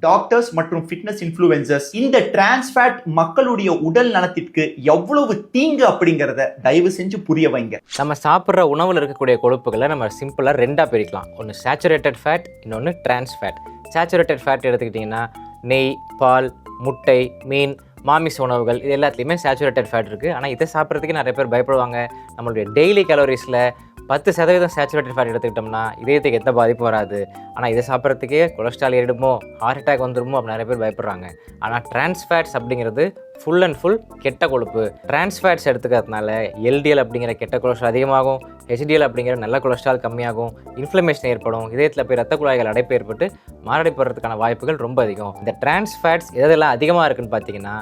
Doctors மற்றும் fitness influencers இந்த trans fat மக்களுடைய உடல் நலத்திற்கு எவ்வளவு தீங்கு அப்படிங்கறத தயவு செஞ்சு புரிய வைங்க. நம்ம சாப்பிட்ற உணவில் இருக்கக்கூடிய கொழுப்புகளை நம்ம சிம்பிளாக ரெண்டாக பிரிக்கலாம். ஒன்று சேச்சுரேட்டட் ஃபேட், இன்னொன்று டிரான்ஸ் ஃபேட். சேச்சுரேட்டட் ஃபேட் எடுத்துக்கிட்டிங்கன்னா நெய், பால், முட்டை, மீன், மாமிச உணவுகள் இது எல்லாத்துலேயுமே சேச்சுரேட்டட் ஃபேட் இருக்குது. ஆனால் இதை சாப்பிட்றதுக்கு நிறைய பேர் பயப்படுவாங்க. நம்மளுடைய டெய்லி கேலரிஸில் 10% சேச்சுரேட்டட் ஃபேட் எடுத்துக்கிட்டோம்னா இதயத்துக்கு எந்த பாதிப்பும் வராது. ஆனால் இதை சாப்பிட்றதுக்கே கொலஸ்ட்ரால் ஏறிடுமோ, ஹார்ட் அட்டாக் வந்துடுமோ அப்படின்னு நிறைய பேர் பயப்படுறாங்க. ஆனால் டிரான்ஸ் ஃபேட்ஸ் அப்படிங்கிறது ஃபுல் அண்ட் ஃபுல் கெட்ட கொழுப்பு. டிரான்ஸ் ஃபேட்ஸ் எடுத்துக்கிறதுனால எல்டிஎல் அப்படிங்கிற கெட்ட கொலஸ்ட்ரால் அதிகமாகும், ஹெச்டிஎல் அப்படிங்கிற நல்ல கொலஸ்ட்ரால் கம்மியாகும், இன்ஃப்ளமேஷன் ஏற்படும், இதயத்தில் போய் ரத்த குழாய்கள் அடைப்பு ஏற்பட்டு மாரடைப்படுறதுக்கான வாய்ப்புகள் ரொம்ப அதிகம். இந்த டிரான்ஸ் ஃபேட்ஸ் எதெல்லாம் அதிகமாக இருக்குன்னு பார்த்தீங்கன்னா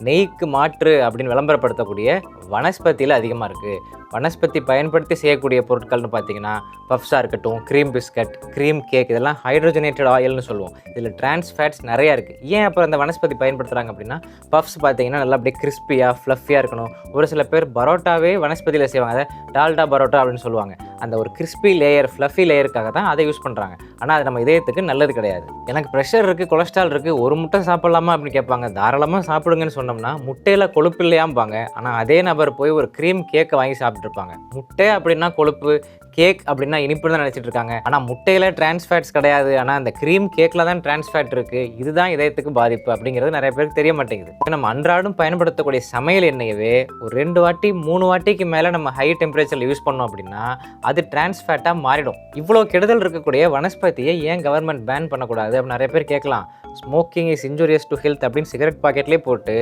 நெய்க்கு மாற்று அப்படின்னு விளம்பரப்படுத்தக்கூடிய வனஸ்பதியில் அதிகமாக இருக்குது. வனஸ்பதி பயன்படுத்தி செய்யக்கூடிய பொருட்கள்னு பார்த்தீங்கன்னா பஃப்ஸாக இருக்கட்டும், க்ரீம் பிஸ்கட், க்ரீம் கேக், இதெல்லாம் ஹைட்ரோஜனேட்டட் ஆயில்னு சொல்லுவோம். இதில் டிரான்ஸ் ஃபேட்ஸ் நிறையா இருக்குது. ஏன் அப்புறம் அந்த வனஸ்பதி பயன்படுத்துகிறாங்க அப்படின்னா பஃப்ஸ் பார்த்தீங்கன்னா நல்லா அப்படியே கிறிஸ்பியாக ஃப்ளஃபியாக இருக்கணும். ஒரு சில பேர் பரோட்டாவே வனஸ்பதியில் செய்வாங்க, அதை டால்டா பரோட்டா அப்படின்னு சொல்லுவாங்க. அந்த ஒரு கிறிஸ்பி லேயர், ஃப்ளஃபி லேயருக்காக தான் அதை யூஸ் பண்ணுறாங்க. ஆனால் அது நம்ம இதயத்துக்கு நல்லது கிடையாது. எனக்கு ப்ரெஷர் இருக்குது, கொலஸ்ட்ரால் இருக்குது, ஒரு முட்டை சாப்பிட்லாமா அப்படின்னு கேட்பாங்க. தாராளமாக சாப்பிடுங்கன்னு சொன்னோம்னா முட்டையில் கொழுப்பு இல்லையாம்பாங்க. ஆனால் அதே நபர் போய் ஒரு க்ரீம் கேக்கை வாங்கி சாப்பிட்ருப்பாங்க. முட்டை அப்படின்னா கொழுப்பு, கேக் அப்படின்னா இனிப்பு தான் நினச்சிட்டு இருக்காங்க. ஆனால் முட்டையில் டிரான்ஸ் ஃபேட்ஸ் கிடையாது, ஆனால் அந்த க்ரீம் கேக்கில் தான் டிரான்ஸ் ஃபேட் இருக்குது. இதுதான் இதயத்துக்கு பாதிப்பு அப்படிங்கிறது நிறைய பேருக்கு தெரிய மாட்டேங்குது. நம்ம அன்றாடம் பயன்படுத்தக்கூடிய சமையல் எண்ணெயவே ஒரு 2 வாட்டி 3 வாட்டிக்கு மேலே நம்ம ஹை டெம்பரேச்சரில் யூஸ் பண்ணோம் அப்படின்னா அது டிரான்ஸ் ஃபேட்டாக மாறிடும். இவ்வளோ கெடுதல் இருக்கக்கூடிய வனஸ்பதியை ஏன் கவர்மெண்ட் பேன் பண்ணக்கூடாது அப்படின்னு நிறைய பேர் கேட்கலாம். Smoking is injurious to health அப்படின்னு சிகரெட் பாக்கெட்லேயே போட்டு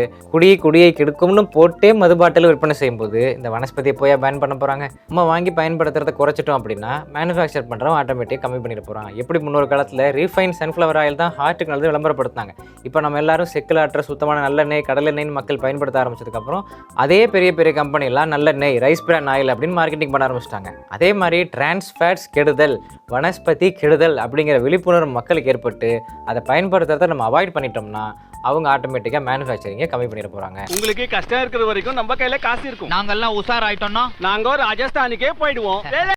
குடியை கெடுக்கும்னு போட்டே மது பாட்டில் விற்பனை செய்யும்போது இந்த வனஸ்பதியை போய் பேன் பண்ண போகிறாங்க. நம்ம வாங்கி பயன்படுத்துறதை குறைச்சிட்டோம் அப்படின்னா மேனுஃபேக்சர் பண்ணுறோம் ஆட்டோமேட்டிக்காக கம்மி பண்ணிட போகிறாங்க. எப்படி முன்னொரு காலத்தில் ரீஃபைன் சன்ஃப்ளவர் ஆயில் தான் ஹார்ட்டுக்கு நல்லது விளம்பரப்படுத்தினாங்க. இப்போ நம்ம எல்லாரும் செக்கில் ஆற்ற சுத்தமான நல்லெண்ணெய், கடலெண்ணெய்னு மக்கள் பயன்படுத்த ஆரம்பிச்சதுக்கப்புறம் அதே பெரிய பெரிய கம்பெனிலாம் நல்லெண்ணெய், ரைஸ் பிரான் ஆயில் அப்படின்னு மார்க்கெட்டிங் பண்ண ஆரம்பிச்சிட்டாங்க. அதே மாதிரி டிரான்ஸ் ஃபேட்ஸ் கெடுதல், வனஸ்பதி கெடுதல் அப்படிங்கிற விழிப்புணர்வு மக்களுக்கு ஏற்பட்டு அதை பயன்படுத்துறதை நம்ம அவாய்ட் பண்ணிட்டோம்னா அவங்க ஆட்டோமேட்டிக்காக மேனுஃபேக்சரிங்கை கம்மி பண்ணிட போகிறாங்க. உங்களுக்கு கஷ்டம் இருக்கிற வரைக்கும் நம்ம கையில் காசு இருக்கும். நாங்கெல்லாம் உஷார் ஆயிட்டோம்னா நாங்கள் ராஜஸ்தானுக்கே போயிடுவோம்.